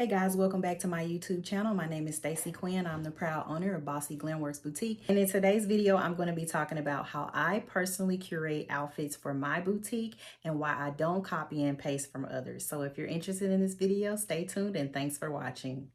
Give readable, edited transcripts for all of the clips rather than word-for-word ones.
Hey guys, welcome back to my YouTube channel. My name is Stacy Quinn. I'm the proud owner of Bossy Glamworks Boutique. And in today's video, I'm going to be talking about how I personally curate outfits for my boutique and why I don't copy and paste from others. So if you're interested in this video, stay tuned and thanks for watching.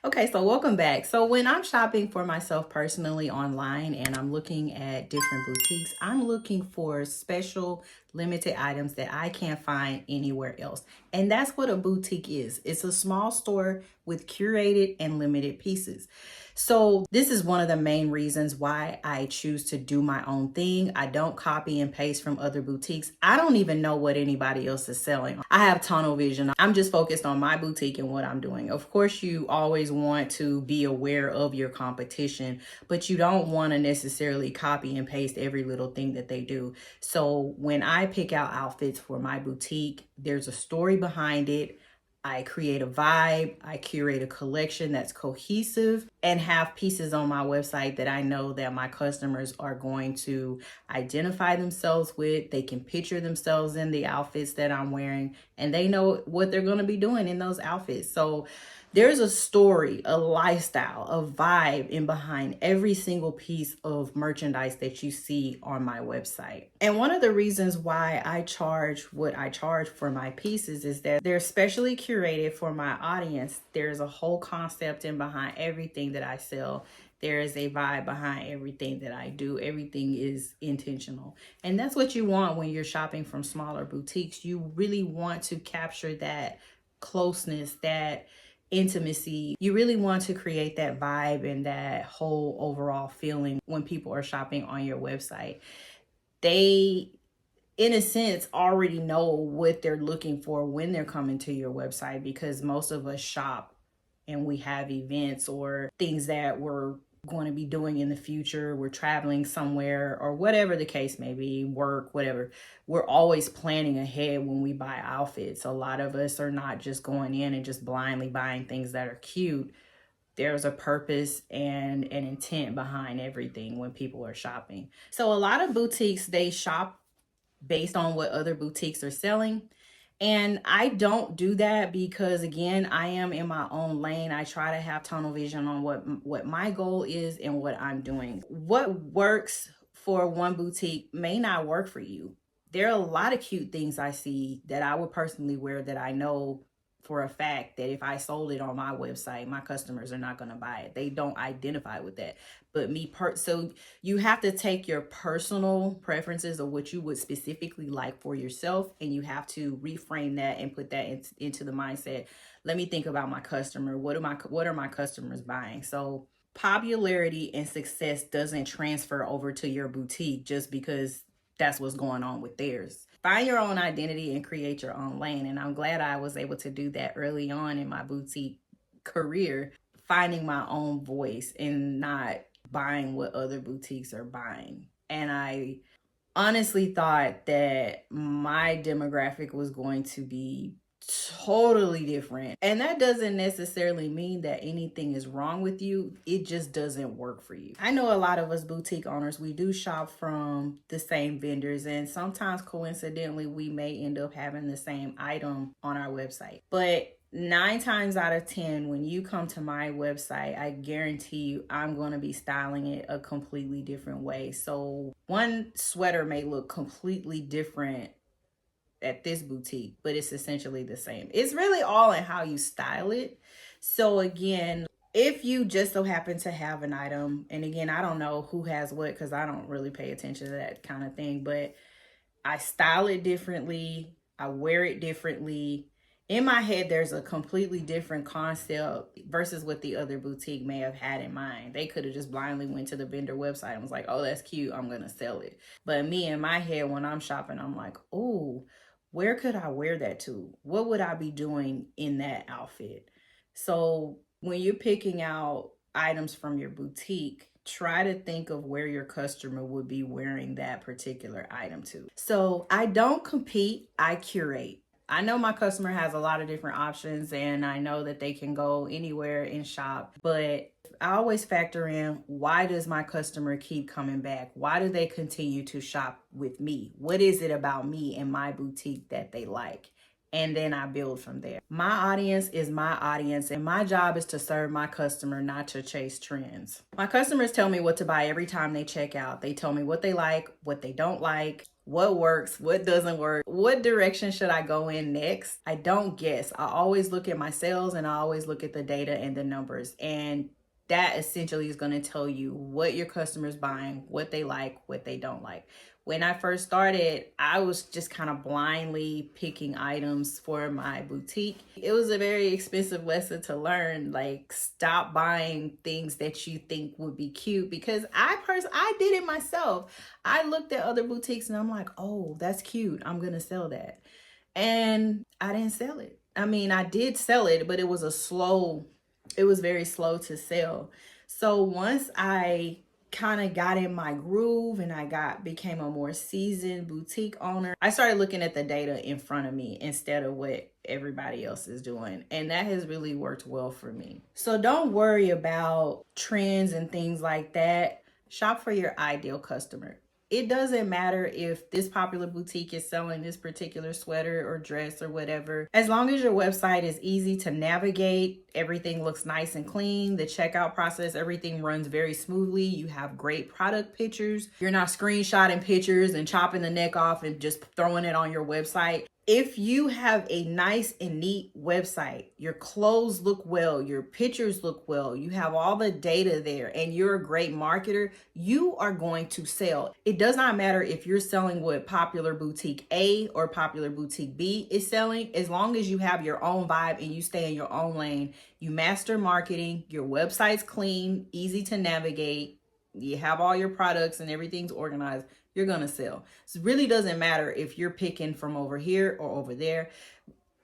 Okay, so welcome back. So when I'm shopping for myself personally online and I'm looking at different boutiques, I'm looking for special limited items that I can't find anywhere else. And that's what a boutique is. It's a small store with curated and limited pieces. So this is one of the main reasons why I choose to do my own thing. I don't copy and paste from other boutiques. I don't even know what anybody else is selling. I have tunnel vision. I'm just focused on my boutique and what I'm doing. Of course, you always want to be aware of your competition, but you don't want to necessarily copy and paste every little thing that they do. So when I pick out outfits for my boutique, there's a story behind it. I create a vibe, I curate a collection that's cohesive and have pieces on my website that I know that my customers are going to identify themselves with. They can picture themselves in the outfits that I'm wearing and they know what they're going to be doing in those outfits. So there's a story, a lifestyle, a vibe in behind every single piece of merchandise that you see on my website. And one of the reasons why I charge what I charge for my pieces is that they're specially curated for my audience. There's a whole concept in behind everything that I sell. There is a vibe behind everything that I do. Everything is intentional. And that's what you want when you're shopping from smaller boutiques. You really want to capture that closeness, that intimacy. You really want to create that vibe and that whole overall feeling when people are shopping on your website. They, in a sense, already know what they're looking for when they're coming to your website, because most of us shop and we have events or things that we're going to be doing in the future. We're traveling somewhere or whatever the case may be, work, whatever. We're always planning ahead when we buy outfits. A lot of us are not just going in and just blindly buying things that are cute. There's a purpose and an intent behind everything when people are shopping. So a lot of boutiques, they shop based on what other boutiques are selling. And I don't do that because, again, I am in my own lane. I try to have tunnel vision on what my goal is and what I'm doing. What works for one boutique may not work for you. There are a lot of cute things I see that I would personally wear that I know for a fact that if I sold it on my website, my customers are not going to buy it. They don't identify with that. But so you have to take your personal preferences of what you would specifically like for yourself, and you have to reframe that and put that into the mindset. Let me think about my customer. What are my customers buying? So popularity and success doesn't transfer over to your boutique just because that's what's going on with theirs. Find your own identity and create your own lane. And I'm glad I was able to do that early on in my boutique career, finding my own voice and not buying what other boutiques are buying. And I honestly thought that my demographic was going to be totally different. And that doesn't necessarily mean that anything is wrong with you. It just doesn't work for you. I know a lot of us boutique owners, we do shop from the same vendors, and sometimes coincidentally, we may end up having the same item on our website. But 9 times out of 10, when you come to my website, I guarantee you I'm going to be styling it a completely different way. So one sweater may look completely different at this boutique, but it's essentially the same. It's really all in how you style it. So again, if you just so happen to have an item, and again, I don't know who has what because I don't really pay attention to that kind of thing, but I style it differently, I wear it differently. In my head, there's a completely different concept versus what the other boutique may have had in mind. They could have just blindly went to the vendor website and was like, oh, that's cute, I'm gonna sell it. But me, in my head, when I'm shopping, I'm like, oh, where could I wear that to? What would I be doing in that outfit? So when you're picking out items from your boutique, try to think of where your customer would be wearing that particular item to. So I don't compete, I curate. I know my customer has a lot of different options and I know that they can go anywhere and shop, but I always factor in, why does my customer keep coming back? Why do they continue to shop with me? What is it about me and my boutique that they like? And then I build from there. My audience is my audience, and my job is to serve my customer, not to chase trends. My customers tell me what to buy every time they check out. They tell me what they like, what they don't like, what works, what doesn't work, what direction should I go in next. I don't guess. I always look at my sales and I always look at the data and the numbers. And that essentially is going to tell you what your customer's buying, what they like, what they don't like. When I first started, I was just kind of blindly picking items for my boutique. It was a very expensive lesson to learn. Like, stop buying things that you think would be cute, because I did it myself. I looked at other boutiques and I'm like, oh, that's cute, I'm gonna sell that. And I didn't sell it. I mean, I did sell it, but it was very slow to sell. So once I kind of got in my groove and I became a more seasoned boutique owner, I started looking at the data in front of me instead of what everybody else is doing. And that has really worked well for me. So don't worry about trends and things like that. Shop for your ideal customer. It doesn't matter if this popular boutique is selling this particular sweater or dress or whatever. As long as your website is easy to navigate, everything looks nice and clean, the checkout process, everything runs very smoothly, you have great product pictures, you're not screenshotting pictures and chopping the neck off and just throwing it on your website. If you have a nice and neat website, your clothes look well, your pictures look well, you have all the data there, and you're a great marketer, you are going to sell. It does not matter if you're selling what popular boutique A or popular boutique B is selling. As long as you have your own vibe and you stay in your own lane, you master marketing, your website's clean, easy to navigate, you have all your products and everything's organized, you're gonna sell. So it really doesn't matter if you're picking from over here or over there.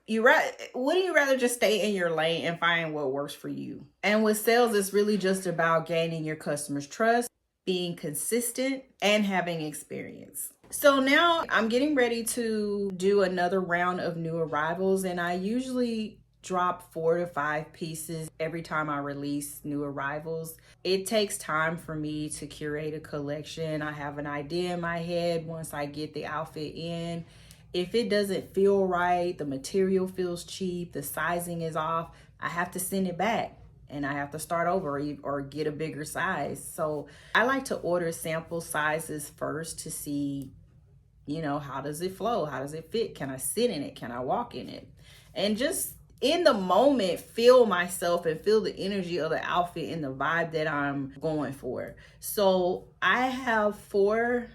Wouldn't you rather just stay in your lane and find what works for you? And with sales, it's really just about gaining your customers' trust, being consistent, and having experience. So now I'm getting ready to do another round of new arrivals, and I usually drop 4 to 5 pieces every time I release new arrivals. It takes time for me to curate a collection. I have an idea in my head once I get the outfit in. If it doesn't feel right, the material feels cheap, the sizing is off, I have to send it back and I have to start over or get a bigger size. So I like to order sample sizes first to see, how does it flow? How does it fit? Can I sit in it? Can I walk in it? And just in the moment, feel myself and feel the energy of the outfit and the vibe that I'm going for. So I have 5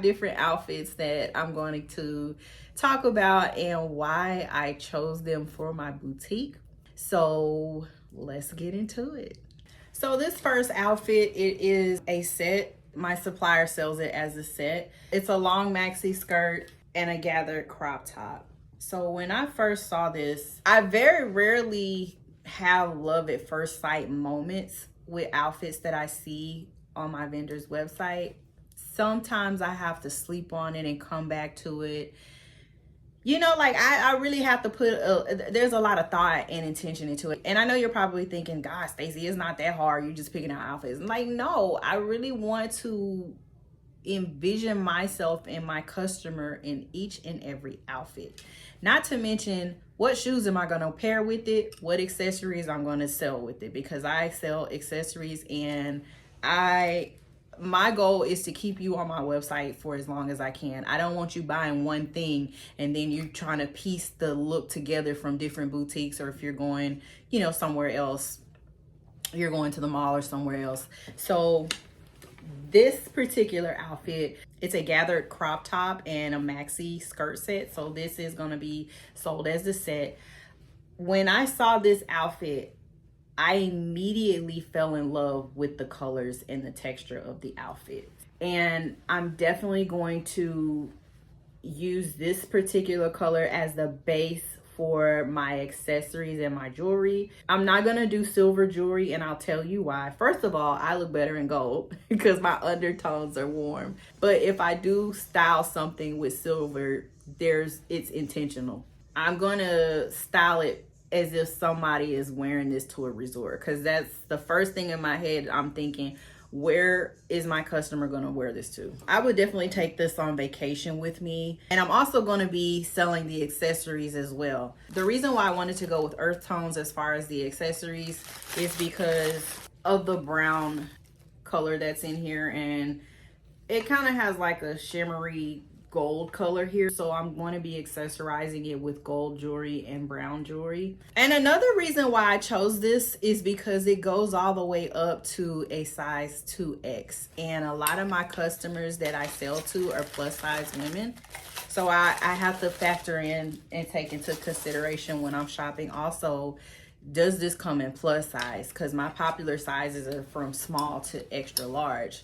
different outfits that I'm going to talk about and why I chose them for my boutique. So let's get into it. So this first outfit, it is a set. My supplier sells it as a set. It's a long maxi skirt and a gathered crop top. So when I first saw this, I very rarely have love at first sight moments with outfits that I see on my vendor's website. Sometimes I have to sleep on it and come back to it. I really have to there's a lot of thought and intention into it. And I know you're probably thinking, gosh, Stacey, it's not that hard. You're just picking out outfits. I'm like, no, I really want to envision myself and my customer in each and every outfit. Not to mention, what shoes am I going to pair with it? What accessories I'm going to sell with it? Because I sell accessories, and my goal is to keep you on my website for as long as I can. I don't want you buying one thing and then you're trying to piece the look together from different boutiques, or if you're going, somewhere else, you're going to the mall or somewhere else. So this particular outfit, it's a gathered crop top and a maxi skirt set. So this is going to be sold as the set. When I saw this outfit, I immediately fell in love with the colors and the texture of the outfit. And I'm definitely going to use this particular color as the base for my accessories and my jewelry. I'm not gonna do silver jewelry, and I'll tell you why. First of all, I look better in gold because my undertones are warm. But if I do style something with silver, it's intentional. I'm gonna style it as if somebody is wearing this to a resort, because that's the first thing in my head. I'm thinking, where is my customer gonna wear this to? I would definitely take this on vacation with me. And I'm also gonna be selling the accessories as well. The reason why I wanted to go with earth tones as far as the accessories is because of the brown color that's in here, and it kind of has like a shimmery gold color here, so I'm going to be accessorizing it with gold jewelry and brown jewelry. And another reason why I chose this is because it goes all the way up to a size 2X, and a lot of my customers that I sell to are plus size women, so I have to factor in and take into consideration when I'm shopping also, does this come in plus size? Because my popular sizes are from small to extra large.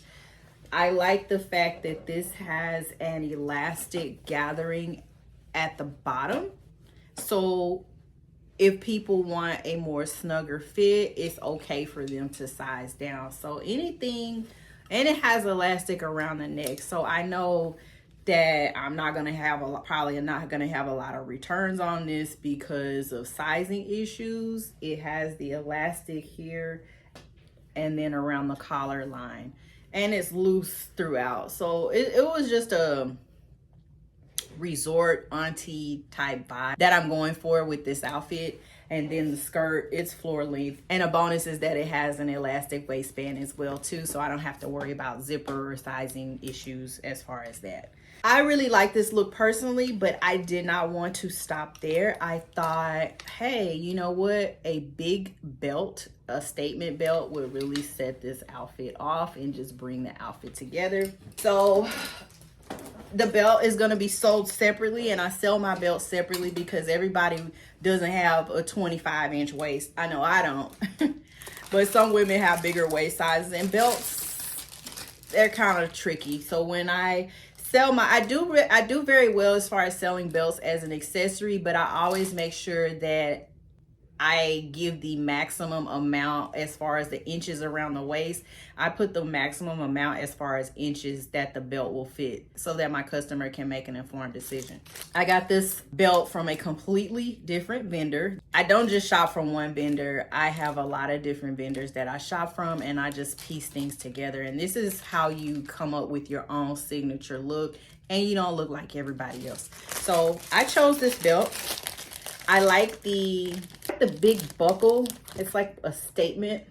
I like the fact that this has an elastic gathering at the bottom. So if people want a more snugger fit, it's okay for them to size down. So anything, and it has elastic around the neck. So I know that I'm not gonna have probably not gonna have a lot of returns on this because of sizing issues. It has the elastic here and then around the collar line, and it's loose throughout. So it was just a resort auntie type vibe that I'm going for with this outfit. And then the skirt, it's floor length, and a bonus is that it has an elastic waistband as well too, so I don't have to worry about zipper or sizing issues as far as that. I really like this look personally, but I did not want to stop there. I thought, hey, you know what, a big belt, a statement belt, would really set this outfit off and just bring the outfit together. So the belt is going to be sold separately, and I sell my belt separately because everybody doesn't have a 25-inch waist. I know I don't. But some women have bigger waist sizes, and belts, they're kind of tricky. So when I sell I do very well as far as selling belts as an accessory, but I always make sure that I give the maximum amount as far as the inches around the waist. I put the maximum amount as far as inches that the belt will fit so that my customer can make an informed decision. I got this belt from a completely different vendor. I don't just shop from one vendor. I have a lot of different vendors that I shop from, and I just piece things together. And this is how you come up with your own signature look, and you don't look like everybody else. So I chose this belt. I like the big buckle. It's like a statement.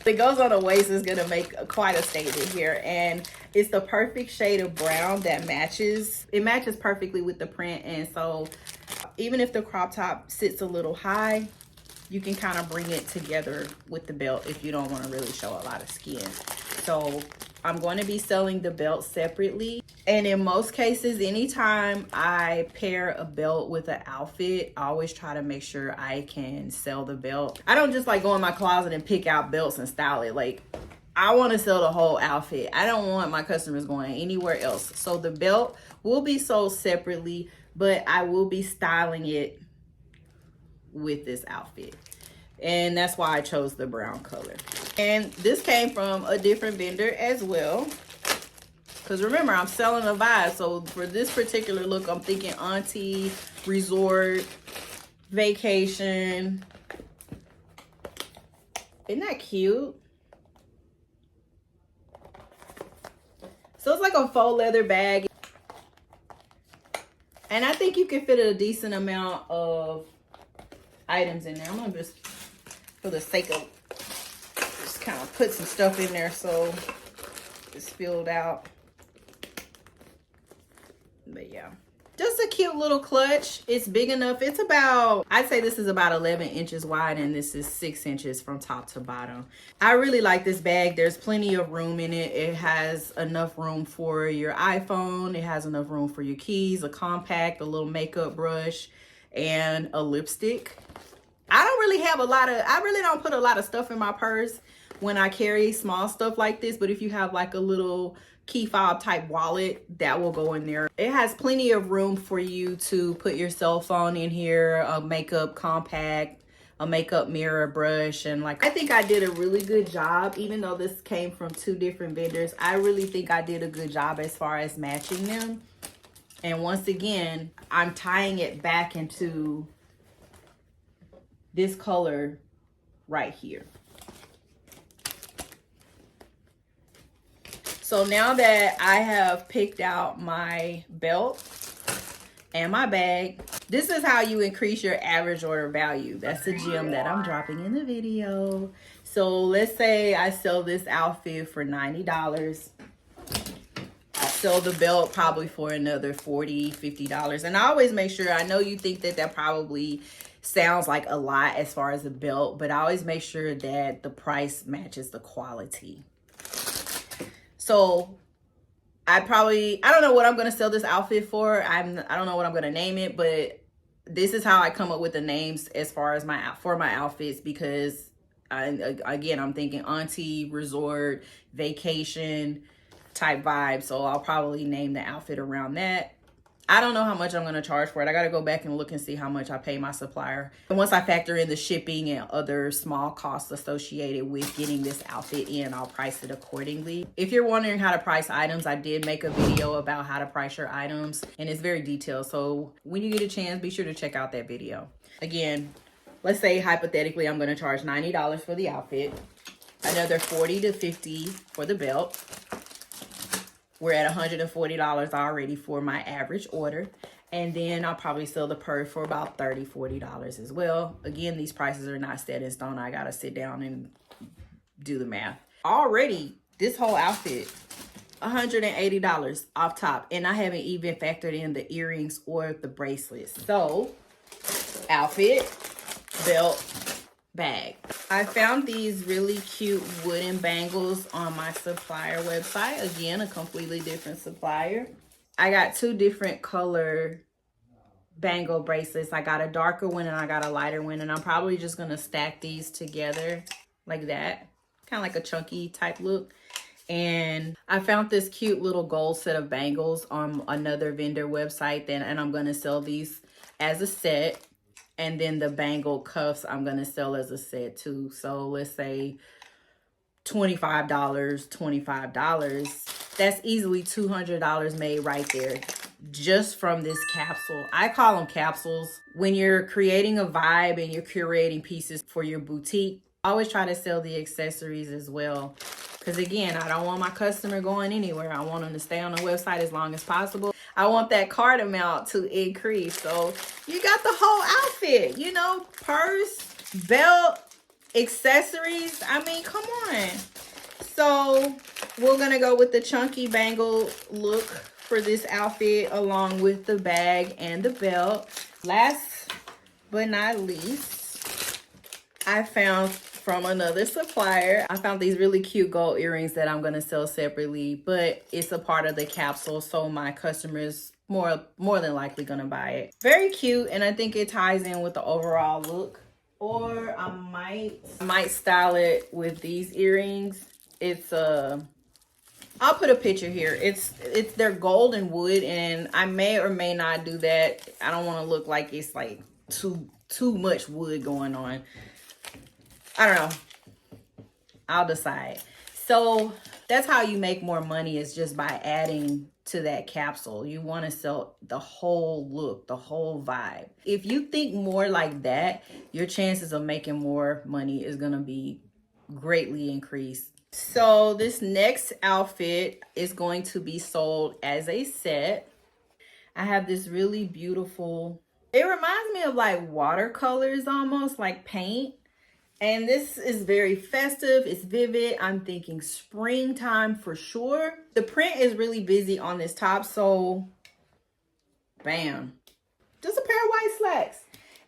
It goes on the waist, is gonna make quite a statement here. And it's the perfect shade of brown that matches. It matches perfectly with the print. And so even if the crop top sits a little high, you can kind of bring it together with the belt if you don't want to really show a lot of skin. So I'm going to be selling the belt separately. And in most cases, anytime I pair a belt with an outfit, I always try to make sure I can sell the belt. I don't just like go in my closet and pick out belts and style it. Like, I want to sell the whole outfit. I don't want my customers going anywhere else. So the belt will be sold separately, but I will be styling it with this outfit. And that's why I chose the brown color. And this came from a different vendor as well. Because remember, I'm selling a vibe. So for this particular look, I'm thinking auntie, resort, vacation. Isn't that cute? So it's like a faux leather bag. And I think you can fit a decent amount of items in there. I'm going to just, for the sake of, just kind of put some stuff in there so it's filled out. But yeah, just a cute little clutch. It's big enough. It's about, I'd say this is about 11 inches wide, and this is 6 inches from top to bottom. I really like this bag. There's plenty of room in it. It has enough room for your iPhone. It has enough room for your keys, a compact, a little makeup brush, and a lipstick. I really don't put a lot of stuff in my purse, when I carry small stuff like this, but if you have like a little key fob type wallet, that will go in there. It has plenty of room for you to put your cell phone in here, a makeup compact, a makeup mirror, brush, and like, I think I did a really good job. Even though this came from 2 different vendors, I really think I did a good job as far as matching them. And once again, I'm tying it back into this color right here. So now that I have picked out my belt and my bag, this is how you increase your average order value. That's the gem that I'm dropping in the video. So let's say I sell this outfit for $90. I sell the belt probably for another $40, $50. And I always make sure, I know you think that that probably sounds like a lot as far as the belt, but I always make sure that the price matches the quality. So I don't know what I'm going to sell this outfit for. I don't know what I'm going to name it, but this is how I come up with the names as far as my outfits, because again, I'm thinking auntie, resort, vacation type vibe. So I'll probably name the outfit around that. I don't know how much I'm going to charge for it. I got to go back and look and see how much I pay my supplier. And once I factor in the shipping and other small costs associated with getting this outfit in, I'll price it accordingly. If you're wondering how to price items, I did make a video about how to price your items, and it's very detailed. So when you get a chance, be sure to check out that video. Again, let's say hypothetically, I'm going to charge $90 for the outfit, another $40 to $50 for the belt. We're at $140 already for my average order. And then I'll probably sell the purse for about $30, $40 as well. Again, these prices are not set in stone. I got to sit down and do the math. Already, this whole outfit, $180 off top. And I haven't even factored in the earrings or the bracelets. So, outfit, belt, bag. I found these really cute wooden bangles on my supplier website. Again, a completely different supplier. I got 2 different color bangle bracelets. I got a darker one and I got a lighter one, and I'm probably just going to stack these together like that. Kind of like a chunky type look. And I found this cute little gold set of bangles on another vendor website, and I'm going to sell these as a set. And then the bangle cuffs I'm going to sell as a set too. So let's say $25, $25. That's easily $200 made right there just from this capsule. I call them capsules. When you're creating a vibe and you're curating pieces for your boutique, I always try to sell the accessories as well. Because again, I don't want my customer going anywhere. I want them to stay on the website as long as possible. I want that cart amount to increase. So you got the whole outfit, you know, purse, belt, accessories. I mean, come on. So we're going to go with the chunky bangle look for this outfit, along with the bag and the belt. Last but not least, I found from another supplier, I found these really cute gold earrings that I'm going to sell separately, but it's a part of the capsule, so my customers more than likely going to buy it. Very cute, and I think it ties in with the overall look. Or I might style it with these earrings. It's I'll put a picture here. They're gold and wood, and I may or may not do that. I don't want to look like it's like too much wood going on. I don't know. I'll decide. So that's how you make more money, is just by adding to that capsule. You want to sell the whole look, the whole vibe. If you think more like that, your chances of making more money is going to be greatly increased. So this next outfit is going to be sold as a set. I have this really beautiful, it reminds me of like watercolors, almost like paint. And this is very festive. It's vivid. I'm thinking springtime for sure. The print is really busy on this top. So, bam. Just a pair of white slacks.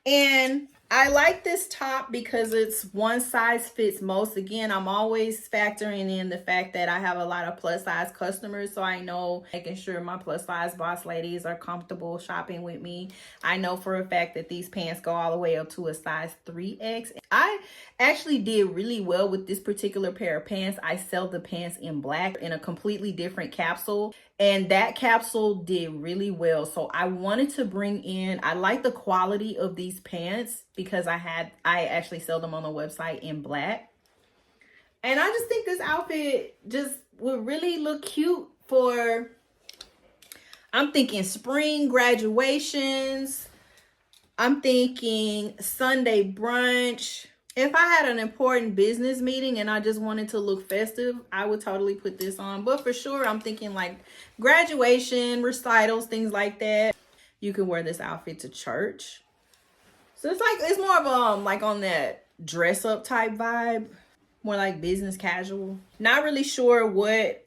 And I like this top because it's one size fits most. Again, I'm always factoring in the fact that I have a lot of plus size customers. So I know making sure my plus size boss ladies are comfortable shopping with me. I know for a fact that these pants go all the way up to a size 3X. I actually did really well with this particular pair of pants. I sell the pants in black in a completely different capsule. And that capsule did really well. So I wanted to bring in, I like the quality of these pants because I actually sell them on the website in black. And I just think this outfit just would really look cute for, I'm thinking spring graduations. I'm thinking Sunday brunch. If I had an important business meeting and I just wanted to look festive, I would totally put this on. But for sure, I'm thinking like graduation, recitals, things like that. You can wear this outfit to church. So it's more of like on that dress up type vibe, more like business casual. Not really sure what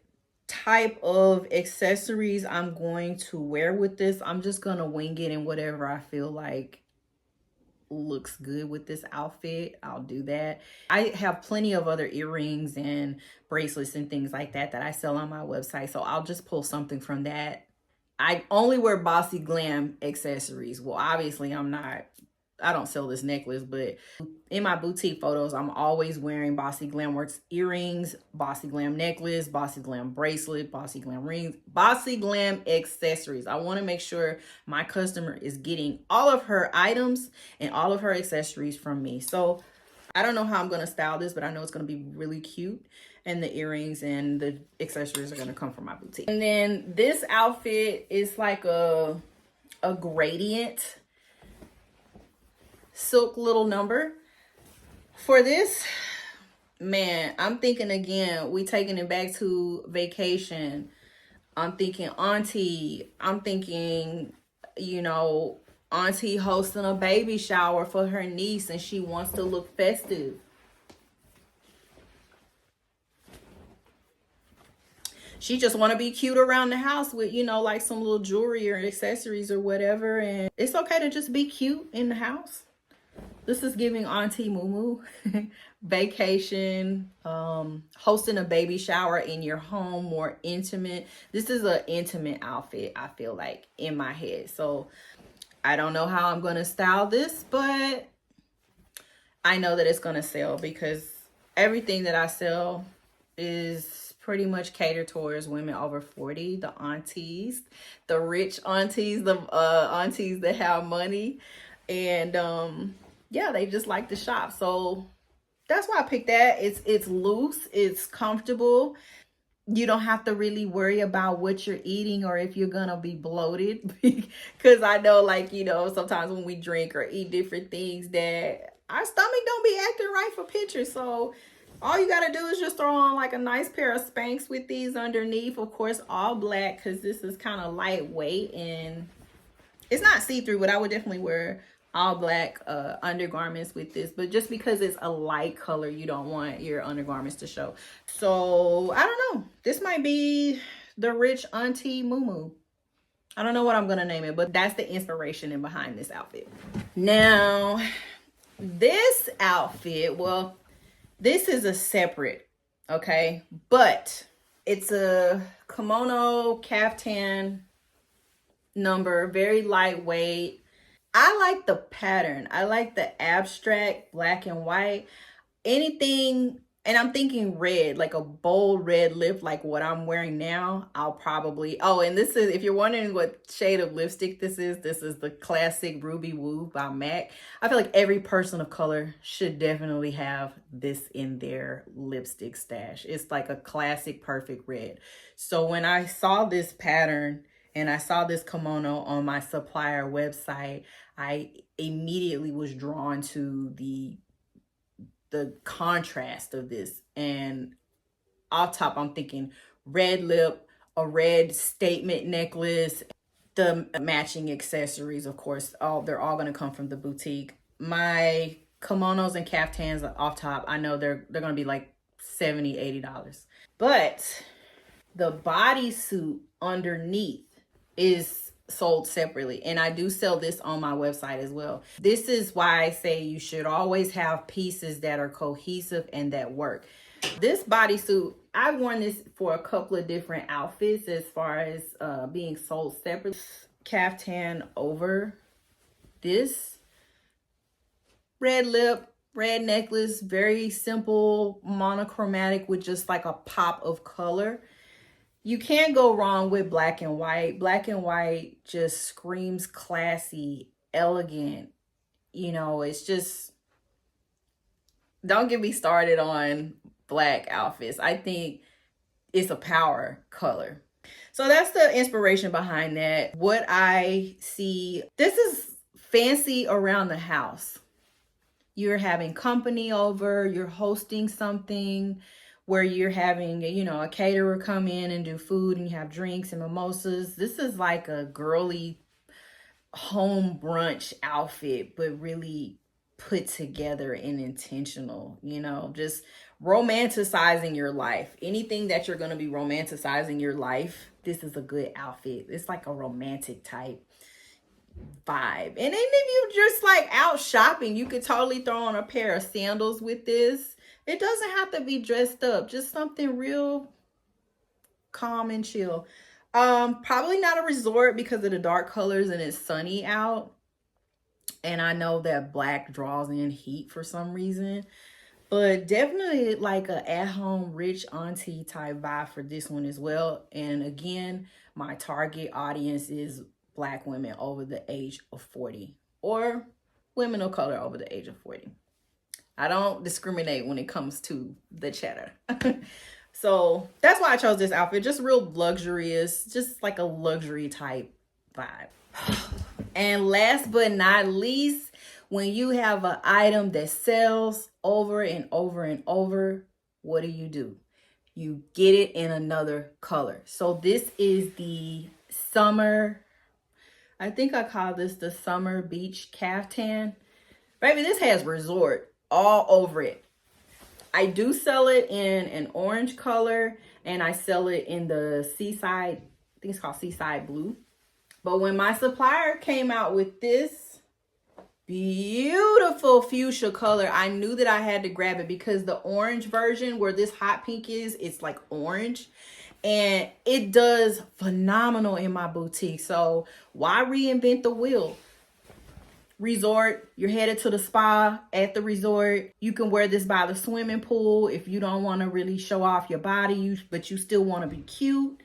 type of accessories I'm going to wear with this. I'm just gonna wing it in whatever I feel like looks good with this outfit. I'll do that. I have plenty of other earrings and bracelets and things like that I sell on my website, so I'll just pull something from that. I only wear Bossy Glam accessories. Well, obviously I don't sell this necklace, but in my boutique photos, I'm always wearing Bossy Glam Works earrings, Bossy Glam necklace, Bossy Glam bracelet, Bossy Glam rings, Bossy Glam accessories. I want to make sure my customer is getting all of her items and all of her accessories from me. So I don't know how I'm going to style this, but I know it's going to be really cute. And the earrings and the accessories are going to come from my boutique. And then this outfit is like a gradient silk little number. For this, man, I'm thinking again, we taking it back to vacation. I'm thinking auntie. I'm thinking, auntie hosting a baby shower for her niece and she wants to look festive. She just want to be cute around the house with, like some little jewelry or accessories or whatever. And it's okay to just be cute in the house. This is giving Auntie Moo vacation, hosting a baby shower in your home, more intimate. This is an intimate outfit, I feel like, in my head. So I don't know how I'm going to style this, but I know that it's going to sell because everything that I sell is pretty much catered towards women over 40, the aunties, the rich aunties, the aunties that have money. And yeah, they just like to shop. So that's why I picked that. It's loose, it's comfortable. You don't have to really worry about what you're eating or if you're gonna be bloated. Because I know, like, sometimes when we drink or eat different things that our stomach don't be acting right for pictures. So all you gotta do is just throw on like a nice pair of Spanx with these underneath. Of course, all black because this is kind of lightweight and it's not see-through, but I would definitely wear all black undergarments with this. But just because it's a light color, you don't want your undergarments to show. So I don't know, this might be the rich auntie Moo. I don't know what I'm gonna name it, but that's the inspiration in behind this outfit. Now this outfit, well, this is a separate, okay, but it's a kimono caftan number, very lightweight. I like the pattern. I like the abstract black and white. Anything, and I'm thinking red, like a bold red lip, like what I'm wearing now. I'll probably, and this is, if you're wondering what shade of lipstick this is the classic Ruby Woo by MAC. I feel like every person of color should definitely have this in their lipstick stash. It's like a classic perfect red. So when I saw this pattern and I saw this kimono on my supplier website, I immediately was drawn to the contrast of this. And off top, I'm thinking red lip, a red statement necklace, the matching accessories, of course, they're all going to come from the boutique. My kimonos and caftans off top, I know they're going to be like $70, $80. But the bodysuit underneath is sold separately, and I do sell this on my website as well. This is why I say you should always have pieces that are cohesive and that work. This bodysuit, I've worn this for a couple of different outfits as far as being sold separately. Caftan over this, red lip, red necklace, very simple, monochromatic with just like a pop of color. You can't go wrong with black and white. Black and white just screams classy, elegant. You know, it's just, don't get me started on black outfits. I think it's a power color. So that's the inspiration behind that. What I see, this is fancy around the house. You're having company over, you're hosting something where you're having, you know, a caterer come in and do food, and you have drinks and mimosas. This is like a girly home brunch outfit, but really put together and intentional, you know, just romanticizing your life. Anything that you're going to be romanticizing your life, this is a good outfit. It's like a romantic type vibe. And then if you're just like out shopping, you could totally throw on a pair of sandals with this. It doesn't have to be dressed up, just something real calm and chill. Probably not a resort because of the dark colors and it's sunny out. And I know that black draws in heat for some reason, but definitely like a at-home rich auntie type vibe for this one as well. And again, my target audience is Black women over the age of 40 or women of color over the age of 40. I don't discriminate when it comes to the cheddar. So that's why I chose this outfit. Just real luxurious, just like a luxury type vibe. And last but not least, when you have an item that sells over and over and over, what do? You get it in another color. So this is the summer, I think I call this the summer beach caftan. Baby, this has resort all over it. I do sell it in an orange color, and I sell it in the seaside, I think it's called seaside blue. But when my supplier came out with this beautiful fuchsia color, I knew that I had to grab it because the orange version where this hot pink is, it's like orange. And it does phenomenal in my boutique. So why reinvent the wheel? Resort, you're headed to the spa at the resort. You can wear this by the swimming pool if you don't want to really show off your body, but you still want to be cute.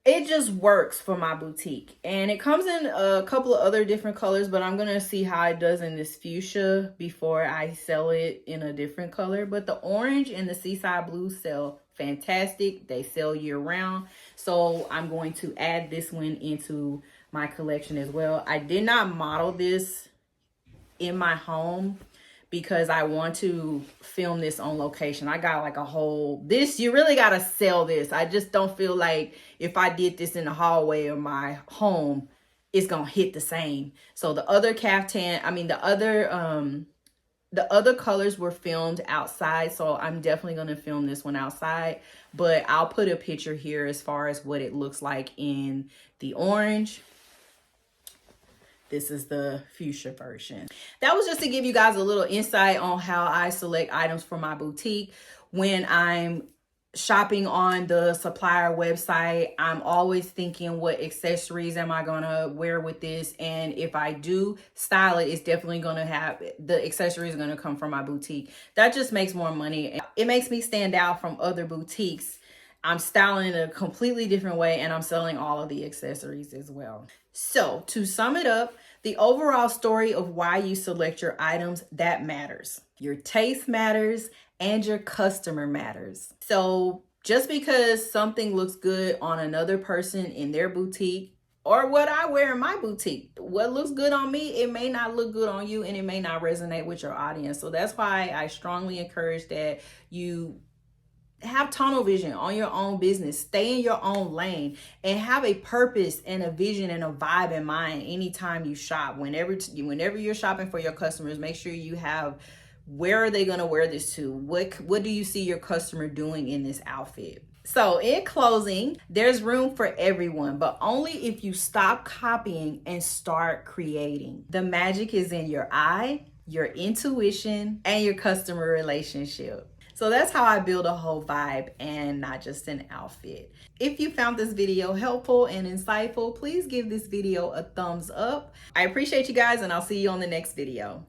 It just works for my boutique. And it comes in a couple of other different colors, but I'm going to see how it does in this fuchsia before I sell it in a different color. But the orange and the seaside blue sell fantastic. They sell year round. So I'm going to add this one into my collection as well. I did not model this in my home because I want to film this on location. I got like a whole, you really got to sell this. I just don't feel like if I did this in the hallway of my home, it's going to hit the same. So the other caftan, the other colors were filmed outside. So I'm definitely going to film this one outside, but I'll put a picture here as far as what it looks like in the orange. This is the fuchsia version. That was just to give you guys a little insight on how I select items for my boutique. When I'm shopping on the supplier website, I'm always thinking, what accessories am I gonna wear with this? And if I do style it, it's definitely gonna have, the accessories are gonna come from my boutique. That just makes more money. It makes me stand out from other boutiques. I'm styling in a completely different way, and I'm selling all of the accessories as well. So to sum it up, the overall story of why you select your items, that matters. Your taste matters and your customer matters. So just because something looks good on another person in their boutique, or what I wear in my boutique, what looks good on me, it may not look good on you, and it may not resonate with your audience. So that's why I strongly encourage that you have tunnel vision on your own business, stay in your own lane, and have a purpose and a vision and a vibe in mind anytime you shop. Whenever you're shopping for your customers, make sure you have, where are they going to wear this to? What do you see your customer doing in this outfit? So in closing, there's room for everyone, but only if you stop copying and start creating. The magic is in your eye, your intuition, and your customer relationship. So that's how I build a whole vibe and not just an outfit. If you found this video helpful and insightful, please give this video a thumbs up. I appreciate you guys, and I'll see you on the next video.